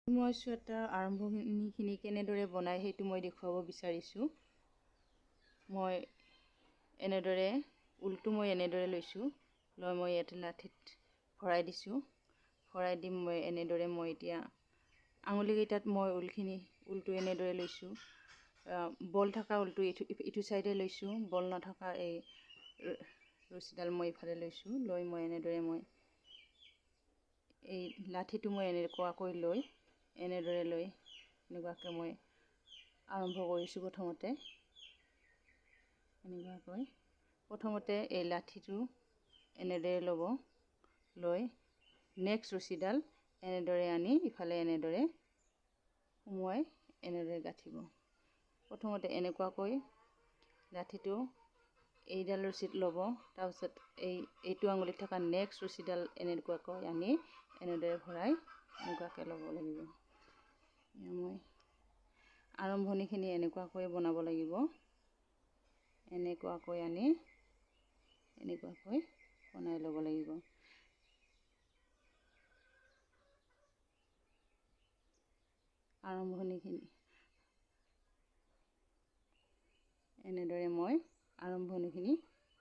মই চুৱেটাৰ আৰম্ভণিখিনি কেনেদৰে বনাই সেইটো মই দেখুৱাব বিচাৰিছোঁ। মই এনেদৰে ঊলটো মই এনেদৰে লৈছোঁ, লৈ মই ইয়াতে লাঠিত ভৰাই দিছোঁ। ভৰাই দি মই এনেদৰে মই এতিয়া আঙুলিকেইটাত মই ঊলটো এনেদৰে লৈছোঁ। বল থকা ঊলটো ইটো চাইডে লৈছোঁ, বল নথকা এই ৰছীডাল মই ইফালে লৈছোঁ। লৈ মই এনেদৰে এই লাঠিটো মই এনেকুৱাকৈ লৈ এনেকুৱাকৈ মই আৰম্ভ কৰিছোঁ। প্ৰথমতে এই লাঠিটো এনেদৰে ল'ব, লৈ নেক্সট ৰছীডাল এনেদৰে আনি ইফালে এনেদৰে সোমোৱাই এনেদৰে গাঁঠিব। প্ৰথমতে এনেকুৱাকৈ লাঠিটো এইডাল ৰছীত ল'ব, তাৰপিছত এইটো আঙুলিত থকা নেক্সট ৰছীডাল এনেকুৱাকৈ আনি এনেদৰে ভৰাই এনেকুৱাকৈ ল'ব লাগিব। মই আৰম্ভণিখিনি এনেকুৱাকৈ বনাব লাগিব। এনেকুৱাকৈ আনি এনেকুৱাকৈ বনাই ল'ব লাগিব। এনেদৰে মই আৰম্ভণিখিনি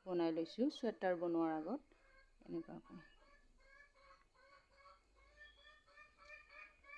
বনাই লৈছোঁ চুৱেটাৰ বনোৱাৰ আগত এনেকুৱাকৈ।